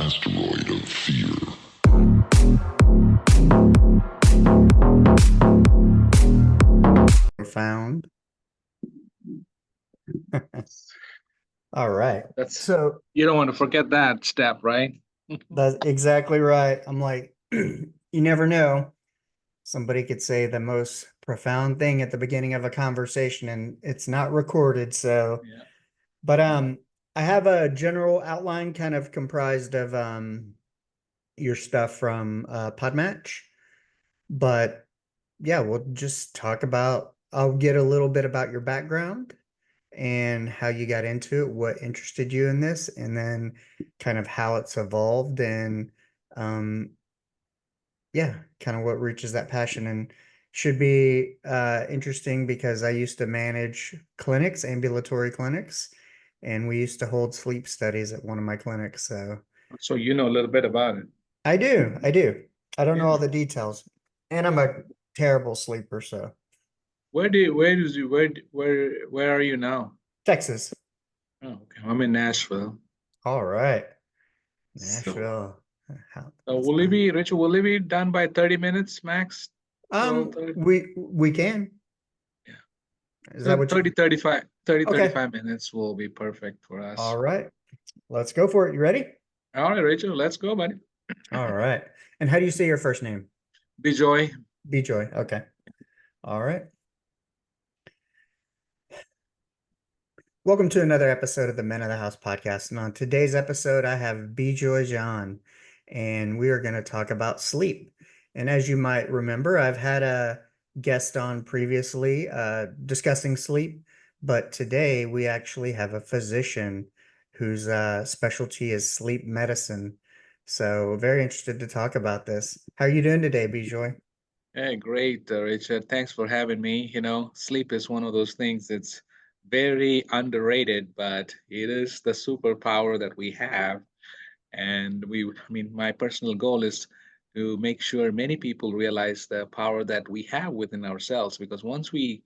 Asteroid of fear. Found. All right. That's So you don't want to forget that step, right? that's exactly right. I'm like, you never know. Somebody could say the most profound thing at the beginning of a conversation and it's not recorded. So, Yeah. but I have a general outline kind of comprised of your stuff from Podmatch. But yeah, we'll just talk about, I'll get a little bit about your background and how you got into it, what interested you in this, and then kind of how it's evolved and um yeah, kind of what reaches that passion and should be interesting because I used to manage clinics, ambulatory clinics, and we used to hold sleep studies at one of my clinics. So So you know a little bit about it. I do, I do. I don't know Yeah. all the details. And I'm a terrible sleeper, so Where are you now? Texas. Oh, okay. I'm in Nashville. All right. So, Nashville. How, that's will it fine. be, Richard, will it be done by 30 minutes max? 12:30? We can. Yeah. Is So that what you 30, okay. 35 minutes will be perfect for All us. right. Let's go for it. You ready? All right, Rachel, let's go, buddy. All right. And how do you say your first name? Bijoy. Bijoy. Okay. All right. Welcome to another episode of the Men of the House podcast. And on today's episode, I have Bijoy John, and we are going to talk about sleep. And as you might remember, I've had a guest on previously discussing sleep, but today we actually have a physician whose specialty is sleep medicine. So very interested to talk about this. How are you doing today, Bijoy? Hey, great, Richard. Thanks for having me. Sleep is one of those things that's very underrated, but it is the superpower that we have. And I mean, my personal goal is to make sure many people realize the power that we have within ourselves, because once we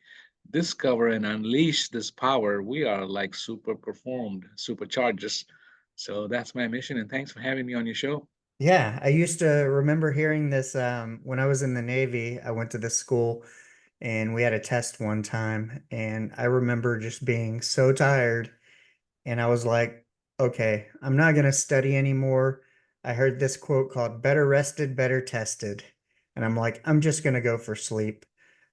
discover and unleash this power, we are like super performed, superchargers. So that's my mission. And thanks for having me on your show. Yeah, I used to remember hearing this when I was in the Navy. I went to this school and we had a test one time, and I remember just being so tired. And I was like, okay, I'm not going to study anymore. I heard this quote called better rested, better tested. And I'm like, I'm just going to go for sleep.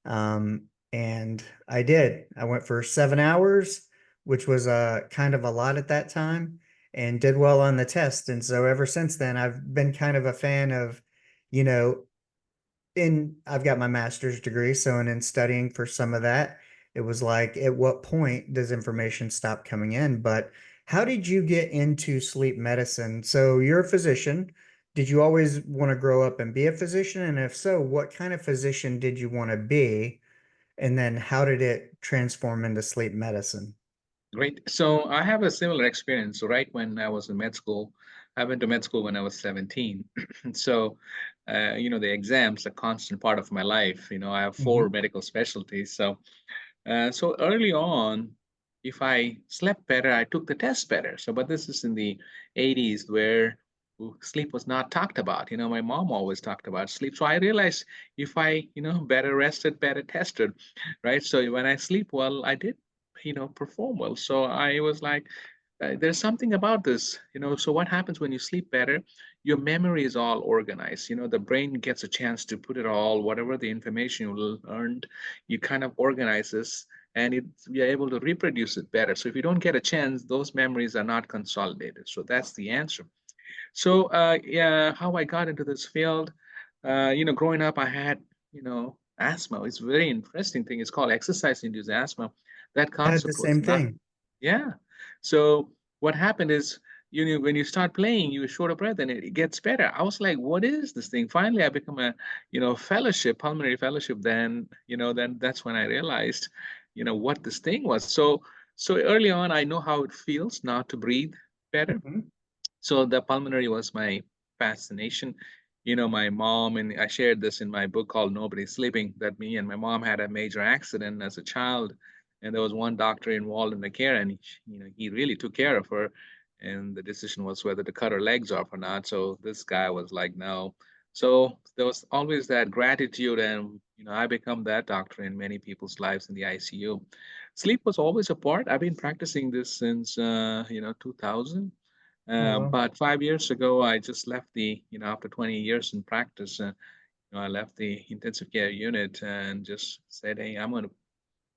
And I did. I went for 7 hours, which was kind of a lot at that time, and did well on the test. And so ever since then, I've been kind of a fan of, you know, I've got my master's degree, so in studying for some of that, it was like, at what point does information stop coming in? But how did you get into sleep medicine? So you're a physician. Did you always want to grow up and be a physician? And if so, what kind of physician did you want to be? And then how did it transform into sleep medicine? Great. So I have a similar experience. So right when I was in med school, I went to med school when I was 17. So, the exams, a constant part of my life. I have four Mhm. medical specialties. So early on, if I slept better, I took the test better. So, but this is in the 80s where sleep was not talked about. My mom always talked about sleep. So I realized if I, better rested, better tested, right? So when I sleep well, I did, perform well. So I was like, there's something about this. So what happens when you sleep better? Your memory is all organized. The brain gets a chance to put it all, whatever the information you learned, you kind of organize this and you're able to reproduce it better. So if you don't get a chance, those memories are not consolidated. So that's the answer. So yeah, how I got into this field, growing up, I had, asthma. It's a very interesting thing. It's called exercise-induced asthma. That I had the concept was same not, thing. yeah. So what happened is, when you start playing, you short of breath and it gets better. I was like, what is this thing? Finally, I become a, fellowship, pulmonary fellowship. Then that's when I realized, what this thing was. So early on, I know how it feels not to breathe better. Mhm. So the pulmonary was my fascination. My mom, and I shared this in my book called Nobody's Sleeping, that me and my mom had a major accident as a child, and there was one doctor involved in the care, and he really took care of her. and the decision was whether to cut her legs off or not. So this guy was like, no. So there was always that gratitude, and I become that doctor in many people's lives in the ICU. Sleep was always a part. I've been practicing this since 2000. Oh, well. But 5 years ago, I just left after 20 years in practice, I left the intensive care unit and just said, hey, I'm going to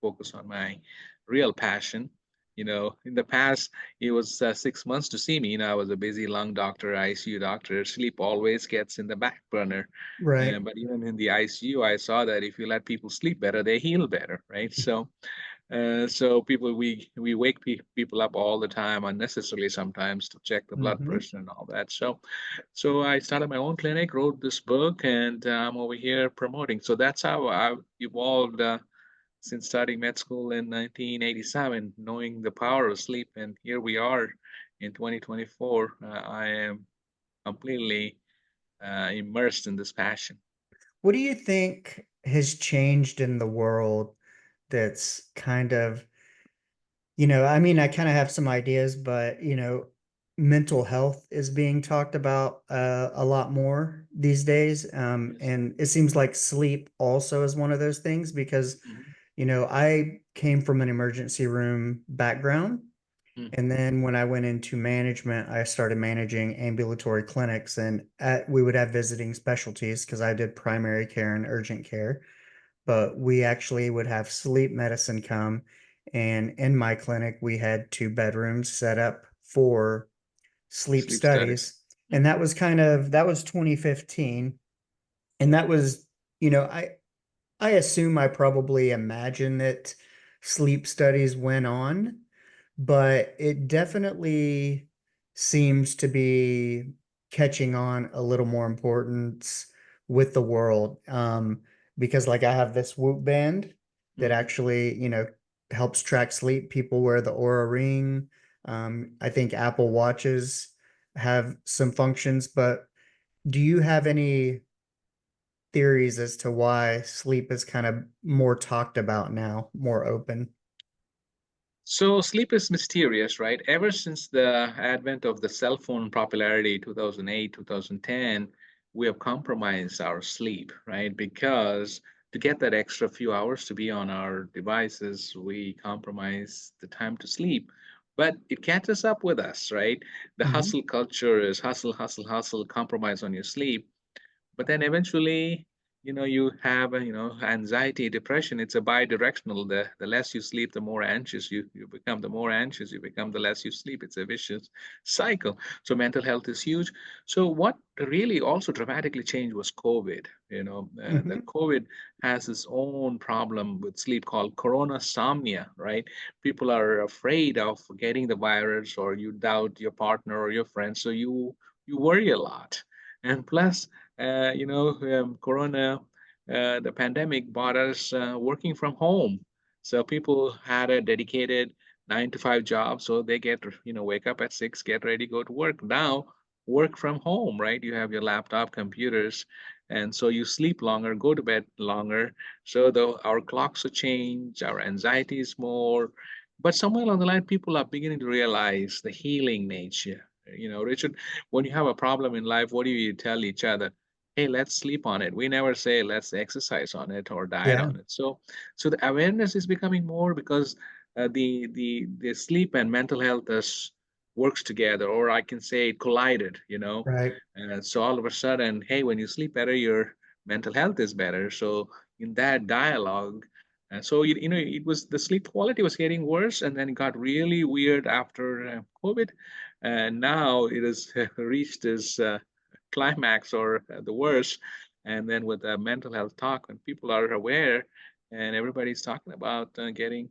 focus on my real passion. In the past, it was 6 months to see me. I was a busy lung doctor, ICU doctor. Sleep always gets in the back burner. Right. But even in the ICU, I saw that if you let people sleep better, they heal better, right? So people, we wake people up all the time, unnecessarily sometimes, to check the blood Hmm. pressure and all that. So I started my own clinic, wrote this book, and I'm over here promoting. So that's how I evolved since starting med school in 1987, knowing the power of sleep. And here we are in 2024. I am completely immersed in this passion. What do you think has changed in the world that's kind of, I mean, I kind of have some ideas, but, mental health is being talked about a lot more these days. Yes. And it seems like sleep also is one of those things because, Mhm. I came from an emergency room background. And Mhm. then when I went into management, I started managing ambulatory clinics, and we would have visiting specialties because I did primary care and urgent care. But we actually would have sleep medicine come. And in my clinic, we had 2 bedrooms set up for sleep Sleep studies. studies. And Mhm. that was 2015. And that was, you know, I assume I probably imagine that sleep studies went on, but it definitely seems to be catching on a little more importance with the world. Because like I have this Whoop band that Mhm. actually, helps track sleep. People wear the Aura Ring. I think Apple Watches have some functions, but do you have any theories as to why sleep is kind of more talked about now, more open? So sleep is mysterious, right? Ever since the advent of the cell phone popularity, 2008, 2010, we have compromised our sleep, right? Because to get that extra few hours to be on our devices, we compromise the time to sleep. But it catches up with us, right? The Hmm. hustle culture is hustle, hustle, hustle, compromise on your sleep. But then eventually, you have anxiety, depression. It's a bi-directional. The less you sleep, the more anxious you become. The more anxious you become, the less you sleep. It's a vicious cycle. So mental health is huge. So what really also dramatically changed was COVID. The Hmm. COVID has its own problem with sleep called coronasomnia, right? People are afraid of getting the virus, or you doubt your partner or your friends, so you worry a lot. And plus, Corona, the pandemic brought us working from home. So people had a dedicated 9 to 5 job, so they get, wake up at 6, get ready, go to work. Now, work from home, right? You have your laptop, computers, and so you sleep longer, go to bed longer. So our clocks have changed, our anxiety is more. But somewhere along the line, people are beginning to realize the healing nature. Richard, when you have a problem in life, what do you tell each other? Hey, let's sleep on it. We never say let's exercise on it or diet Yeah, on it. So the awareness is becoming more because the sleep and mental health works together, or I can say it collided. right. And so all of a sudden, hey, when you sleep better, your mental health is better. So in that dialogue, so it was the sleep quality was getting worse, and then it got really weird after COVID, and now it has reached this climax, or the worst. And then with the mental health talk, when people are aware and everybody's talking about getting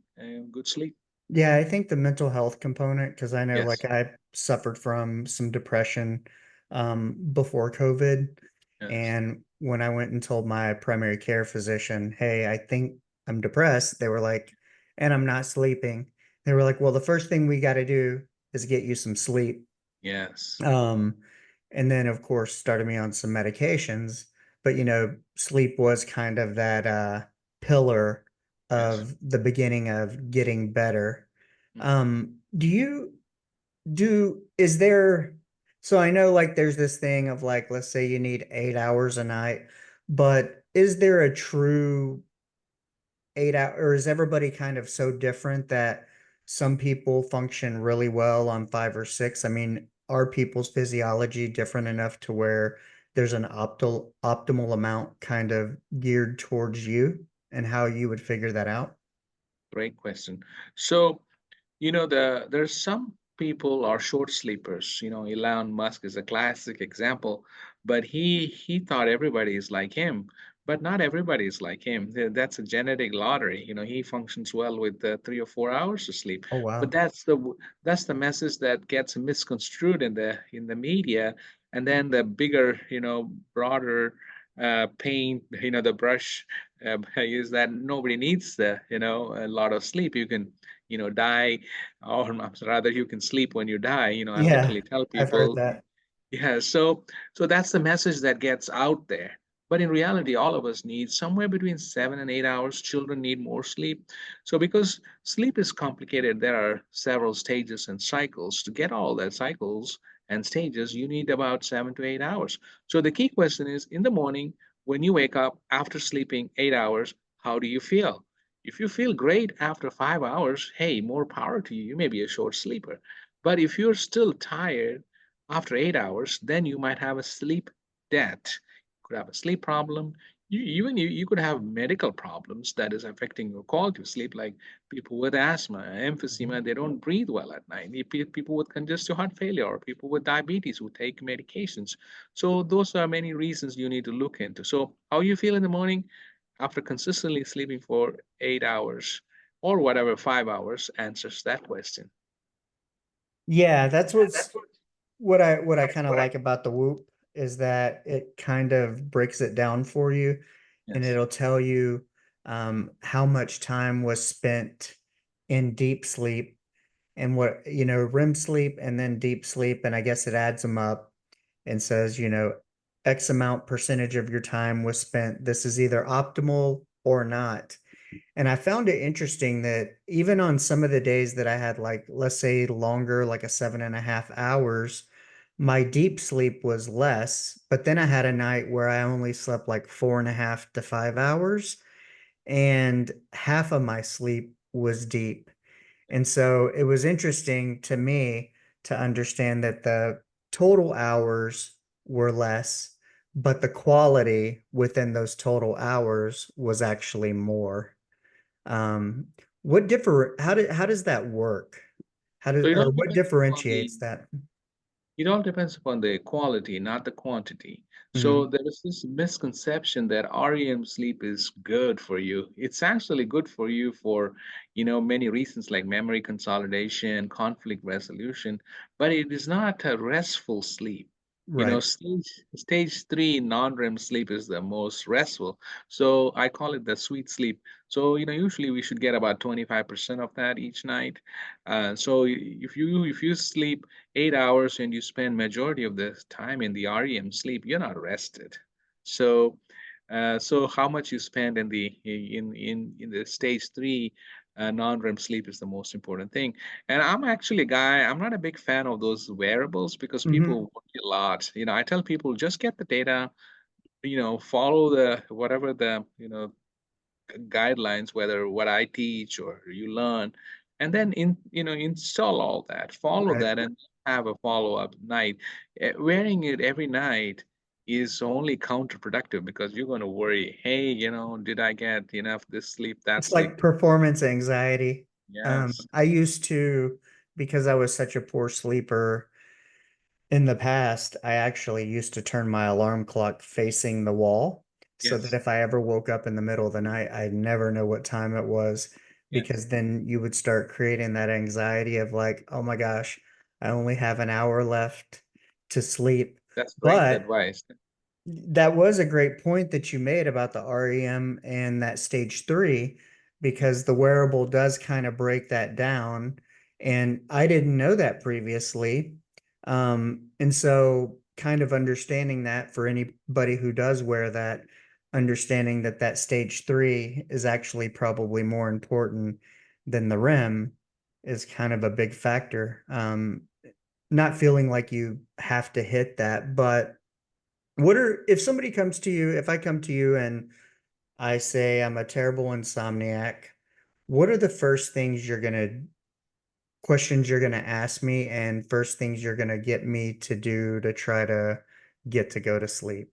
good sleep. Yeah, I think the mental health component, because I know Yes, like I suffered from some depression before COVID. yes, And when I went and told my primary care physician, hey, I think I'm depressed, they were like, and I'm not sleeping. They were like, well, the first thing we got to do is get you some sleep. yes, Um, and then of course started me on some medications, but sleep was kind of that pillar yes. of the beginning of getting better. Mhm. Do you is there, so I know like there's this thing of like, let's say you need 8 hours a night, but is there a true 8 hour, or is everybody kind of so different that some people function really well on 5 or 6? I mean, are people's physiology different enough to where there's an optimal amount kind of geared towards you and how you would figure that out? Great question. So, there's some people are short sleepers. Elon Musk is a classic example, but he thought everybody is like him, but not everybody is like him. That's a genetic lottery. He functions well with 3 or 4 hours of sleep, Oh, but wow. that's the message that gets misconstrued in the media, and then the bigger, broader paint, the brush is that nobody needs a lot of sleep. You can die, or rather you can sleep when you die. I Yeah, literally tell I've heard people, that. yeah, so that's the message that gets out there. But in reality, all of us need somewhere between 7 and 8 hours. Children need more sleep. So because sleep is complicated, there are several stages and cycles. To get all that cycles and stages, you need about 7 to 8 hours. So the key question is, in the morning, when you wake up after sleeping 8 hours, how do you feel? If you feel great after 5 hours, hey, more power to you. You may be a short sleeper. But if you're still tired after 8 hours, then you might have a sleep debt. You could have a sleep problem. You could have medical problems that is affecting your quality of sleep, like people with asthma, emphysema, they don't breathe well at night. People with congestive heart failure, or people with diabetes who take medications. So those are many reasons you need to look into. So how you feel in the morning after consistently sleeping for 8 hours or whatever 5 hours answers that question. Yeah, that's what I kind of like about the Whoop is that it kind of breaks it down for you, and Yes, it'll tell you how much time was spent in deep sleep and what, REM sleep and then deep sleep, and I guess it adds them up and says, X amount percentage of your time was spent. This is either optimal or not. And I found it interesting that even on some of the days that I had, like, let's say longer, like a 7.5 hours, my deep sleep was less. But then I had a night where I only slept like 4.5 to 5 hours, and half of my sleep was deep. And so it was interesting to me to understand that the total hours were less, but the quality within those total hours was actually more. Um, how does that work? so it all What depends upon the differentiates that? It all depends upon the quality, not the quantity. So Mhm. there is this misconception that REM sleep is good for you. It's actually good for you for, many reasons like memory consolidation, conflict resolution, but it is not a restful sleep. Right. Stage three non-REM sleep is the most restful. So I call it the sweet sleep. So, usually we should get about 25% of that each night. So if you sleep 8 hours and you spend majority of the time in the REM sleep, you're not rested. So, so how much you spend in the stage three non-REM sleep is the most important thing. And I'm actually a guy. I'm not a big fan of those wearables because Hmm. people worry a lot. I tell people just get the data. Follow the whatever the guidelines, whether what I teach or you learn, and then install all that, follow Right. that, and have a follow-up night. Wearing it every night is only counterproductive because you're going to worry, hey, did I get enough this sleep, that It's sleep? like performance anxiety. Yes, I used to, because I was such a poor sleeper in the past, I actually used to turn my alarm clock facing the wall so that yes, if I ever woke up in the middle of the night, I'd never know what time it was, yes. because then you would start creating that anxiety of like, oh my gosh, I only have an hour left to sleep. That's great But advice. that was a great point that you made about the REM and that stage three, because the wearable does kind of break that down. And I didn't know that previously. And so kind of understanding that for anybody who does wear that, understanding that that stage three is actually probably more important than the REM is kind of a big factor. not feeling like you have to hit that. But what are, if somebody comes to you, if I come to you and I say I'm a terrible insomniac, what are the first things you're going to, questions you're going to ask me, and first things you're going to get me to do to try to get to go to sleep?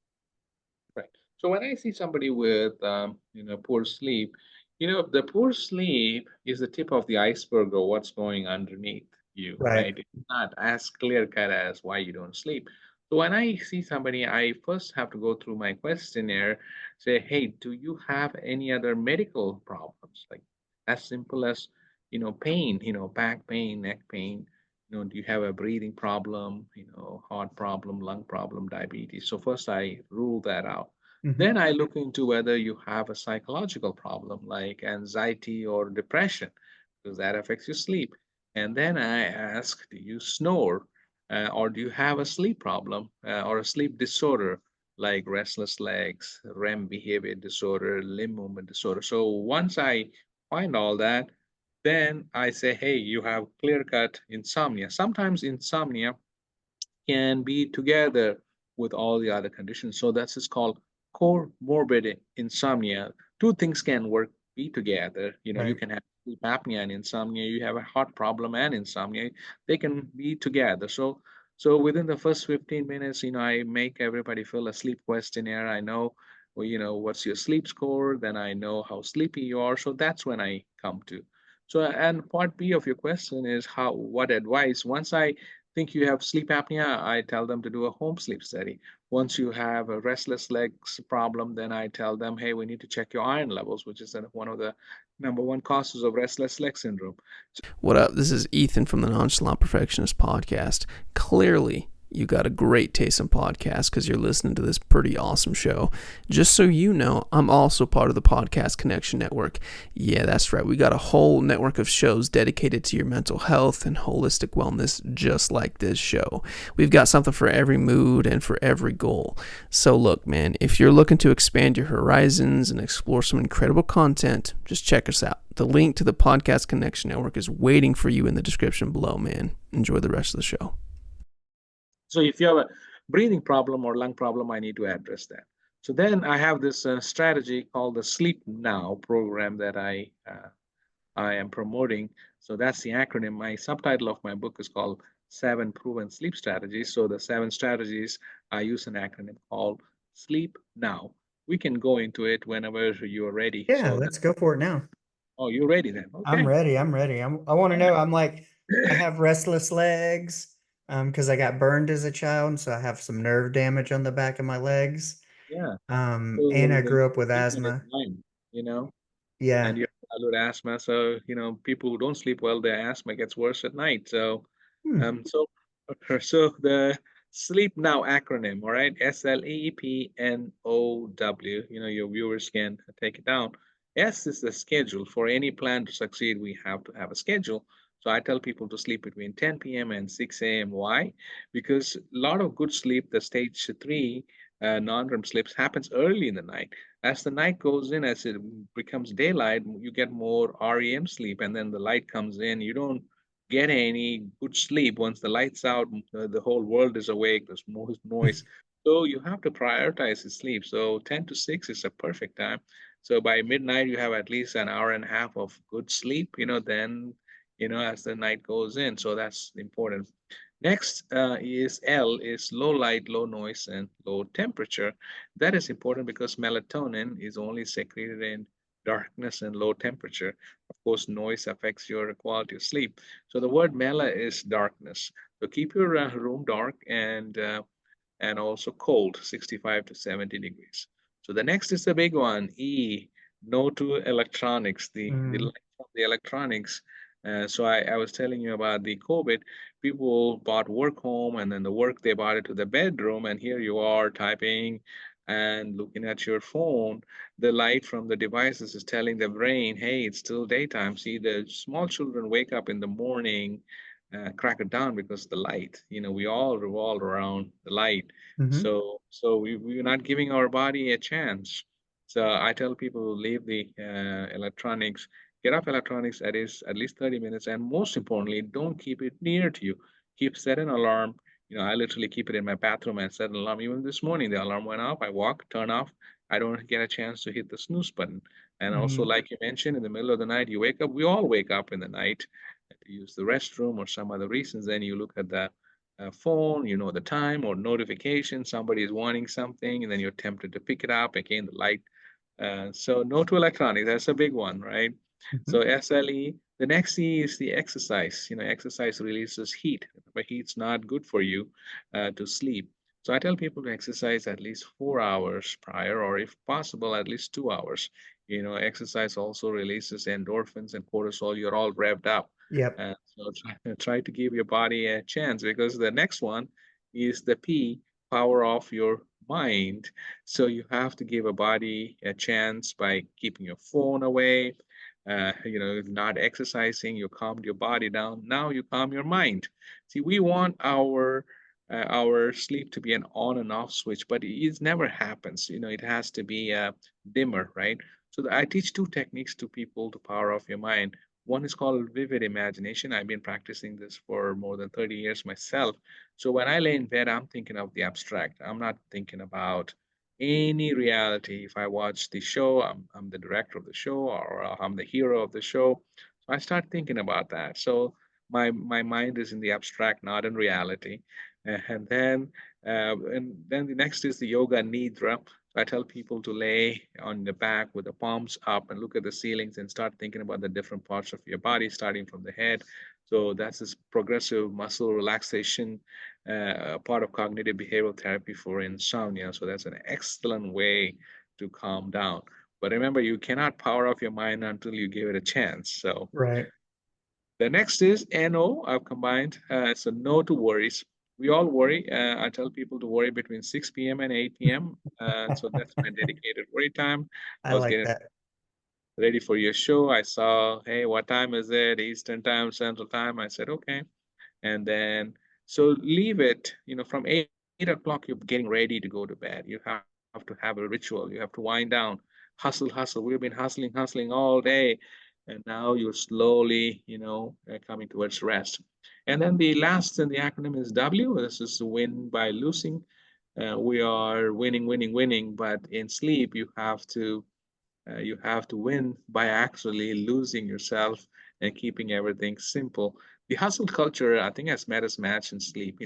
Right. So when I see somebody with poor sleep, the poor sleep is the tip of the iceberg of what's going underneath you, Right. right? It's not as clear cut as why you don't sleep. So when I see somebody, I first have to go through my questionnaire, say, hey, do you have any other medical problems? Like as simple as, pain, back pain, neck pain, do you have a breathing problem, heart problem, lung problem, diabetes? So first I rule that out. Hmm. Then I look into whether you have a psychological problem like anxiety or depression, because that affects your sleep. And then I ask, do you snore? Or do you have a sleep problem or a sleep disorder like restless legs, REM behavior disorder, limb movement disorder? So once I find all that, then I say, hey, you have clear cut insomnia. Sometimes insomnia can be together with all the other conditions. So that's just called comorbid insomnia. Two things can work be together. You Right. can have sleep apnea and insomnia. You have a heart problem and insomnia. They can be together. So within the first 15 minutes, I make everybody fill a sleep questionnaire. I know, well, what's your sleep score. Then I know how sleepy you are. So that's when I come to. So, and part B of your question is what advice? Once I think you have sleep apnea, I tell them to do a home sleep study. Once you have a restless legs problem, then I tell them, hey, we need to check your iron levels, which is one of the number one causes of restless leg syndrome. What up? This is Ethan from the Nonchalant Perfectionist podcast. Clearly, you got a great taste in podcasts because you're listening to this pretty awesome show. Just so you know, I'm also part of the Podcast Connection Network. Yeah, that's right. We got a whole network of shows dedicated to your mental health and holistic wellness, just like this show. We've got something for every mood and for every goal. So look, man, if you're looking to expand your horizons and explore some incredible content, just check us out. The link to the Podcast Connection Network is waiting for you in the description below, man. Enjoy the rest of the show. So if you have a breathing problem or lung problem, I need to address that. So then I have this strategy called the Sleep Now program that I am promoting. So that's the acronym. My subtitle of my book is called Seven Proven Sleep Strategies. So the seven strategies, I use an acronym called Sleep Now. We can go into it whenever you're ready. Yeah, So that, let's go for it now. oh, you're ready then. I'm Okay. ready. I'm ready. I want to All know. right. I'm like, I have restless legs, because I got burned as a child, so I have some nerve damage on the back of my legs. Yeah. And So I the grew up with treatment is asthma. time, and Yeah. you have childhood asthma. So, people who don't sleep well, their asthma gets worse at night. So, Hmm. so, so the Sleep Now acronym, all right, SLEEPNOW. Your viewers can take it down. S is the schedule. For any plan to succeed, we have to have a schedule. So I tell people to sleep between 10 p.m. and 6 a.m. Why? Because a lot of good sleep, the stage three non-REM sleeps, happens early in the night. As the night goes in, as it becomes daylight, you get more REM sleep, and then the light comes in. You don't get any good sleep once the lights out. The whole world is awake. There's more noise, so you have to prioritize the sleep. So 10 to 6 is a perfect time. So by midnight, you have at least an hour and a half of good sleep. Then as the night goes in. So that's important. Next is L is low light, low noise, and low temperature. That is important because melatonin is only secreted in darkness and low temperature. Of course, noise affects your quality of sleep. So the word mela is darkness. So keep your room dark and also cold, 65 to 70 degrees. So the next is the big one, E, no to electronics, the Mm. light from the electronics. So I was telling you about the COVID. People bought work home and then the work they bought it to the bedroom, and here you are typing and looking at your phone. The light from the devices is telling the brain, hey, it's still daytime. See, the small children wake up in the morning, crack it down because the light. We all revolve around the light. Hmm. So we're not giving our body a chance. So I tell people to leave the electronics, get off electronics at least 30 minutes, and most importantly, don't keep it near to you. set an alarm. I literally keep it in my bathroom and set an alarm. Even this morning, the alarm went off. I walk, turn off. I don't get a chance to hit the snooze button. And also, Mhm. like you mentioned, in the middle of the night, you wake up. We all wake up in the night to use the restroom or some other reasons. Then you look at the phone, the time or notification. Somebody is wanting something, and then you're tempted to pick it up. Again, the light so no to electronics, that's a big one, right? So Mhm. SLE, the next E is the exercise. Exercise releases heat, but heat's not good for you to sleep. So I tell people to exercise at least 4 hours prior, or if possible, at least 2 hours. Exercise also releases endorphins and cortisol. You're all revved up. Yep. So try to give your body a chance because the next one is the P, power off your mind. So you have to give a body a chance by keeping your phone away, not exercising. You calmed your body down. Now you calm your mind. See, we want our sleep to be an on and off switch, but it never happens. It has to be a dimmer, right? So I teach two techniques to people to power off your mind. One is called vivid imagination. I've been practicing this for more than 30 years myself. So when I lay in bed, I'm thinking of the abstract. I'm not thinking about any reality. If I watch the show, I'm the director of the show or I'm the hero of the show. So I start thinking about that. So my mind is in the abstract, not in reality. And then the next is the yoga nidra. So I tell people to lay on the back with the palms up and look at the ceilings and start thinking about the different parts of your body, starting from the head. So that's this progressive muscle relaxation, part of cognitive behavioral therapy for insomnia. So that's an excellent way to calm down. But remember, you cannot power off your mind until you give it a chance. So Right. the next is NO. I've combined. So no to worries. We all worry. I tell people to worry between 6 p.m. and 8 p.m. So that's my dedicated worry time. I I was like getting that. ready for your show. I saw, hey, what time is it? Eastern time, Central time. I said, okay. And then, so leave it, from 8 o'clock, you're getting ready to go to bed. You have to have a ritual. You have to wind down, hustle, hustle. We've been hustling, hustling all day. And now you're slowly, coming towards rest. And then the last in the acronym is W. This is win by losing. We are winning, winning, winning. But in sleep, you have to win by actually losing yourself and keeping everything simple. The hustle culture, I think, has met us match in sleep.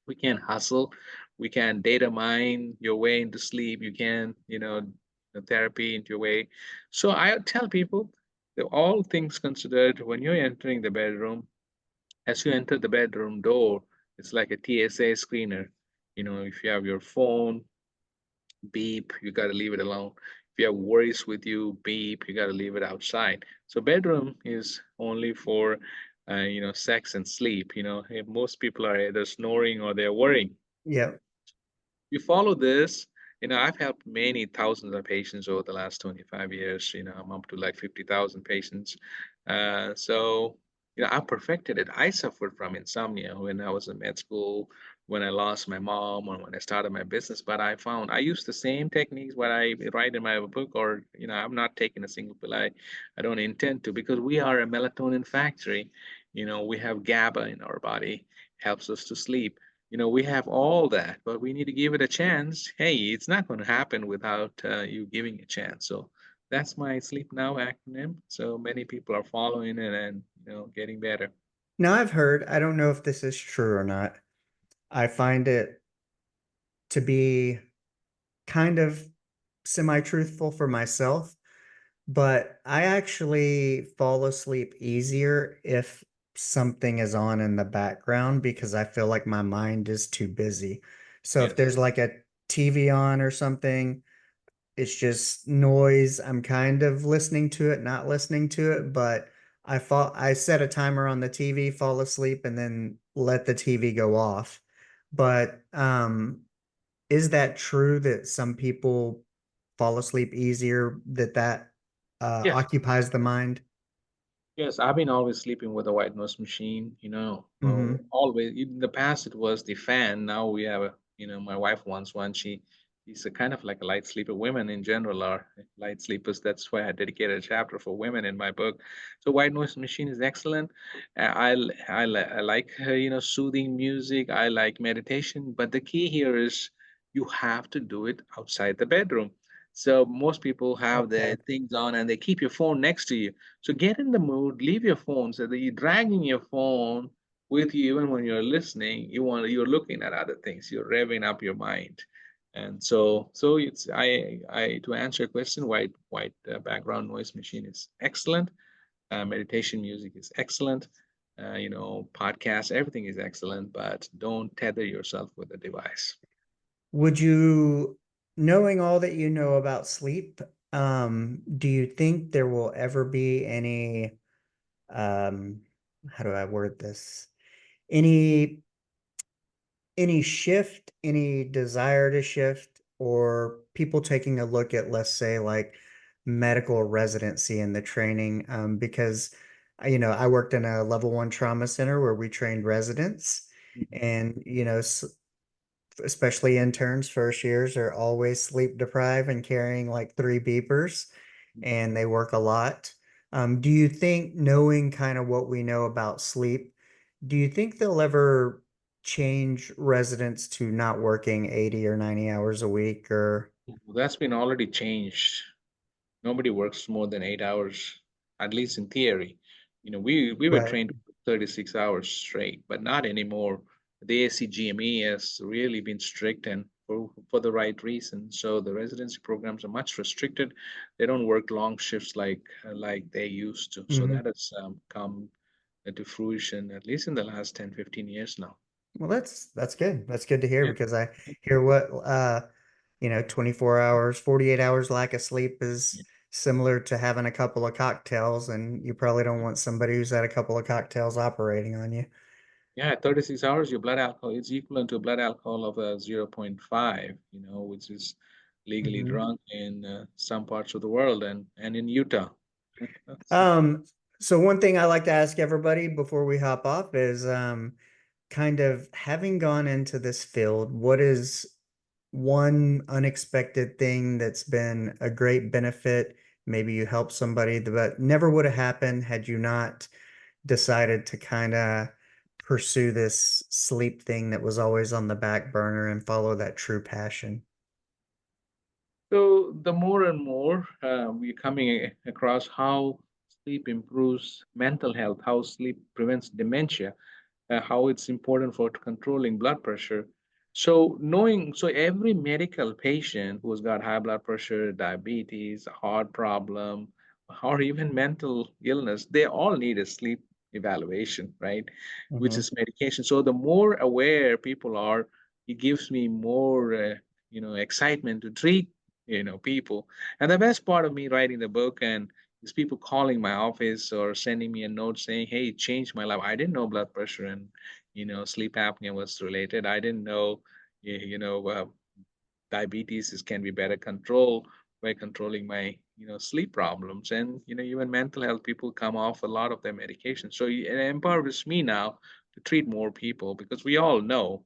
We can hustle, we can data mine your way into sleep. You can, therapy into your way. So I tell people that all things considered, when you're entering the bedroom, as you enter the bedroom door, it's like a TSA screener. If you have your phone, beep, you got to leave it alone. If you have worries with you, beep, you got to leave it outside. So bedroom is only for, sex and sleep. If most people are either snoring or they're worrying. Yep. You follow this. I've helped many thousands of patients over the last 25 years. I'm up to like 50,000 patients. So, I perfected it. I suffered from insomnia when I was in med school, when I lost my mom, or when I started my business. But I found I use the same techniques what I write in my book, or, I'm not taking a single pill. I don't intend to because we are a melatonin factory. We have GABA in our body, helps us to sleep. We have all that, but we need to give it a chance. Hey, it's not going to happen without you giving a chance. So that's my Sleep Now acronym. So many people are following it and getting better. Now I've heard, I don't know if this is true or not. I find it to be kind of semi-truthful for myself, but I actually fall asleep easier if something is on in the background because I feel like my mind is too busy. So if Yes. there's like a TV on or something, it's just noise. I'm kind of listening to it, not listening to it, but I set a timer on the TV, fall asleep, and then let the TV go off. But is that true that some people fall asleep easier, that Yes. occupies the mind? Yes, I've been always sleeping with a white noise machine, Hmm. always. In the past, it was the fan. Now we have my wife wants one. She He's a kind of like a light sleeper. Women in general are light sleepers. That's why I dedicated a chapter for women in my book. So white noise machine is excellent. I like soothing music. I like meditation. But the key here is you have to do it outside the bedroom. So most people have Okay. their things on and they keep your phone next to you. So get in the mood, leave your phone so that you're dragging your phone with you even when you're listening. You're looking at other things. You're revving up your mind. And so it's I to answer your question, white background noise machine is excellent. Meditation music is excellent. Podcasts, everything is excellent, but don't tether yourself with a device. Would you, knowing all that you know about sleep, do you think there will ever be any, um, how do I word this? Any shift, any desire to shift, or people taking a look at, let's say, like medical residency and the training? Because I worked in a level one trauma center where we trained residents, Mhm. and especially interns, first years are always sleep deprived and carrying like three beepers, and they work a lot. Do you think, knowing kind of what we know about sleep, do you think they'll ever change residents to not working 80 or 90 hours a week? Or That's been already changed. Nobody works more than 8 hours, at least in theory. We were right? trained 36 hours straight, but not anymore. The ACGME has really been strict and for the right reason. So the residency programs are much restricted. They don't work long shifts like they used to. So Hmm. that has come to fruition at least in the last 10, 15 years now. Well, that's good. That's good to hear, Yeah. because I hear what 24 hours, 48 hours lack of sleep is similar to having a couple of cocktails, and you probably don't want somebody who's had a couple of cocktails operating on you. Yeah, 36 hours, your blood alcohol is equivalent to a blood alcohol of 0 0.5, which is legally Mhm. drunk in some parts of the world and in Utah. Um, so one thing I like to ask everybody before we hop off is, kind of having gone into this field, what is one unexpected thing that's been a great benefit? Maybe you helped somebody but never would have happened had you not decided to kind of pursue this sleep thing that was always on the back burner and follow that true passion. So the more and more we're coming across how sleep improves mental health, how sleep prevents dementia, how it's important for controlling blood pressure. So every medical patient who's got high blood pressure, diabetes, heart problem, or even mental illness, they all need a sleep evaluation, right? Which Hmm. is medication. So the more aware people are, it gives me more, excitement to treat, people. And the best part of me writing the book and is people calling my office or sending me a note saying, "Hey, it changed my life. I didn't know blood pressure and sleep apnea was related. I didn't know, diabetes can be better controlled by controlling my sleep problems." And even mental health people come off a lot of their medication. So it empowers me now to treat more people because we all know.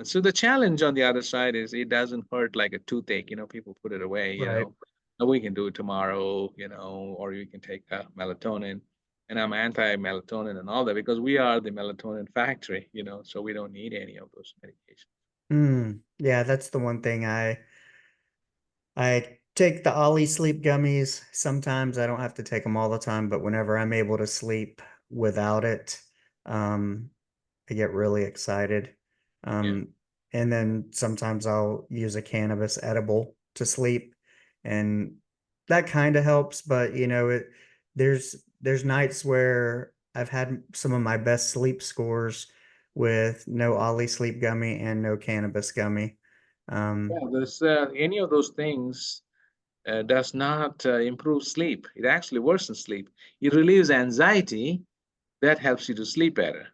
So the challenge on the other side is it doesn't hurt like a toothache. People put it away. Right. "Oh, we can do it tomorrow. Or you can take melatonin." And I'm anti-melatonin and all that because we are the melatonin factory. So we don't need any of those medications. Yeah, that's the one thing I take the Ollie sleep gummies. Sometimes I don't have to take them all the time, but whenever I'm able to sleep without it, um, I get really excited. Yeah. Um, and then sometimes I'll use a cannabis edible to sleep, and that kind of helps. But there's nights where I've had some of my best sleep scores with no Ollie sleep gummy and no cannabis gummy. Yeah. Um, There's any of those things does not improve sleep. It actually worsens sleep. It relieves anxiety. That helps you to sleep better.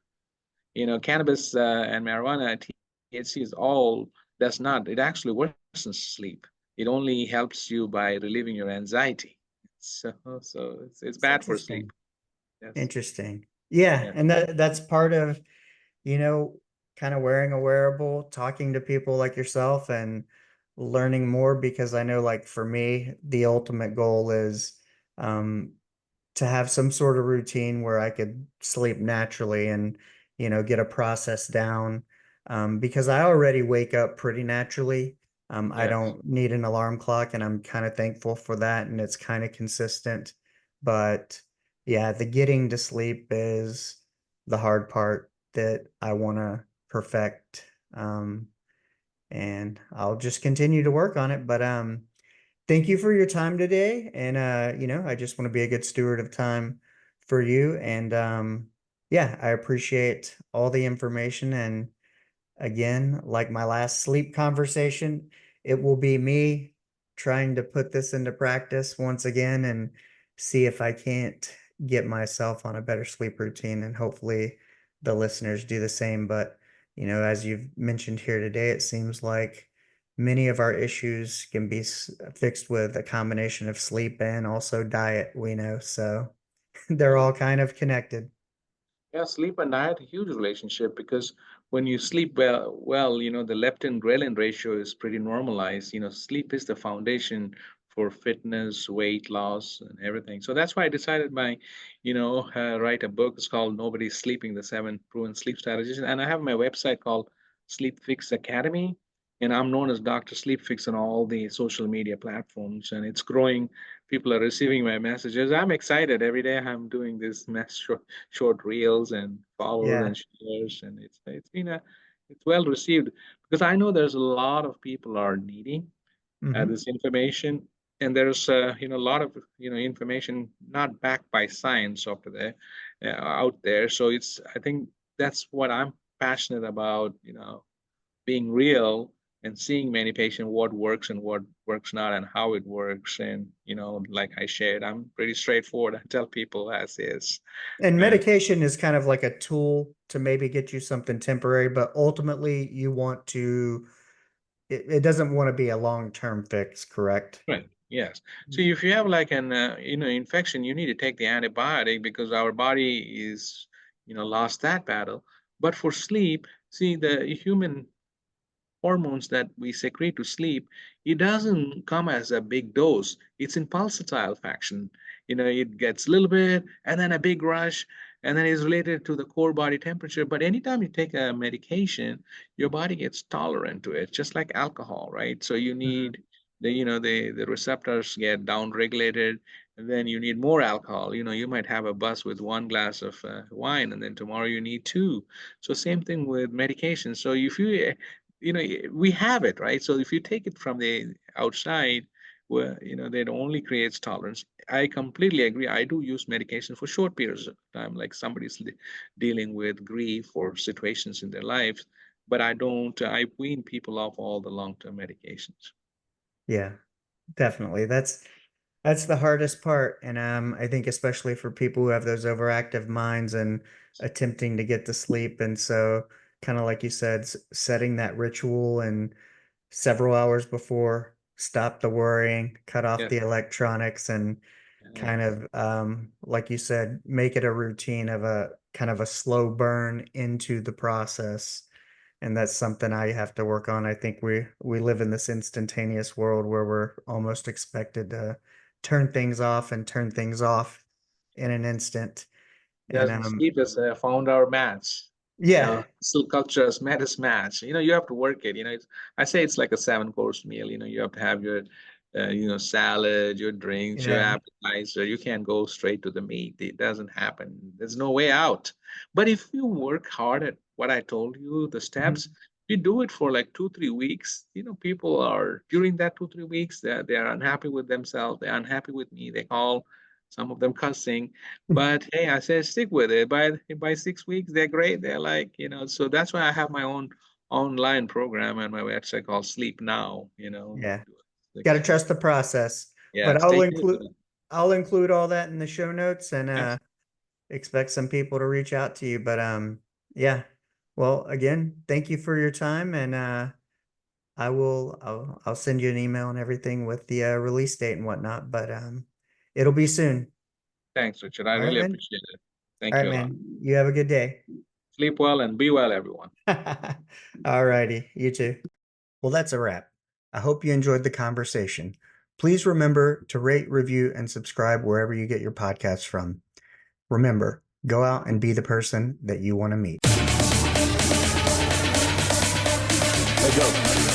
Cannabis and marijuana, THC is all does not. It actually worsens sleep. It only helps you by relieving your anxiety. So, so it's it's bad for sleep. interesting. Yes. Interesting. Yeah, Yeah. and that's part of, you know, kind of wearing a wearable, talking to people like yourself, and learning more because I know, like, for me, the ultimate goal is um, to have some sort of routine where I could sleep naturally and, get a process down. Because I already wake up pretty naturally. I Yes. don't need an alarm clock, and I'm kind of thankful for that, and it's kind of consistent. But yeah, the getting to sleep is the hard part that I want to perfect. And I'll just continue to work on it. But thank you for your time today. And I just want to be a good steward of time for you. And yeah, I appreciate all the information. And again, like my last sleep conversation, it will be me trying to put this into practice once again and see if I can't get myself on a better sleep routine, and hopefully the listeners do the same. But, as you've mentioned here today, it seems like many of our issues can be fixed with a combination of sleep and also diet, we know. So they're Yeah. all kind of connected. Yeah, sleep and diet, a huge relationship because when you sleep well, the leptin ghrelin ratio is pretty normalized. Sleep is the foundation for fitness, weight loss, and everything. So that's why I decided write a book. It's called Nobody's Sleeping: The Seven Proven Sleep Strategies, and I have my website called Sleep Fix Academy, and I'm known as Dr. Sleep Fix on all the social media platforms, and it's growing. People are receiving my messages. I'm excited every day. I'm doing this short reels and follows Yeah. and shares, and it's well received because I know there's a lot of people are needing Hmm. this information, and there's a lot of information not backed by science out there. So I think that's what I'm passionate about. Being real and seeing many patients what works and what works not and how it works. And like I shared, I'm pretty straightforward. I tell people as is. And uh, medication is kind of like a tool to maybe get you something temporary, but ultimately you want to, it doesn't want to be a long-term fix, correct? right, yes. So if you have like an infection, you need to take the antibiotic because our body is lost that battle. But for sleep, see, the human hormones that we secrete to sleep, it doesn't come as a big dose. It's in pulsatile fashion. It gets a little bit and then a big rush, and then it's related to the core body temperature. But anytime you take a medication, your body gets tolerant to it, just like alcohol, right? So you Mhm. need the receptors get down regulated, and then you need more alcohol. You might have a buzz with one glass of wine, and then tomorrow you need two. So same thing with medication. So if we have it, right? So if you take it from the outside, well, that only creates tolerance. I completely agree. I do use medication for short periods of time, like somebody's dealing with grief or situations in their lives, but I wean people off all the long-term medications. Yeah, definitely. That's the hardest part. And I think especially for people who have those overactive minds and attempting to get to sleep. And so kind of like you said, setting that ritual and several hours before, stop the worrying, cut off Yes. the electronics, and Yeah. kind of like you said, make it a routine of a kind of a slow burn into the process. And that's something I have to work on. I think we live in this instantaneous world where we're almost expected to turn things off and turn things off in an instant. And Yes, sleep has found our match. yeah, Still culture has met its match. You have to work it. I say it's like a seven-course meal. You have to have your, salad, your drinks, your yeah. appetizer. You can't go straight to the meat. It doesn't happen. There's no way out. But if you work hard at what I told you, the steps, Mhm. you do it for like 2, 3 weeks. People are during that 2, 3 weeks, they are unhappy with themselves. They're unhappy with me. They call some of them cussing. But hey, I said stick with it. By 6 weeks, they're great. They're like, so that's why I have my own online program and my website called Sleep Now. Yeah. Got to Like, trust the process. yeah, But stay tuned with it. I'll include all that in the show notes, and Yes, expect some people to reach out to you. But yeah. Well, again, thank you for your time, and I'll send you an email and everything with the release date and whatnot. But it'll be soon. thanks, Richard. I All right, really man. appreciate it. All Thank right, you a lot. man. You have a good day. Sleep well and be well, everyone. All righty. You too. Well, that's a wrap. I hope you enjoyed the conversation. Please remember to rate, review, and subscribe wherever you get your podcasts from. Remember, go out and be the person that you want to meet. Let's go.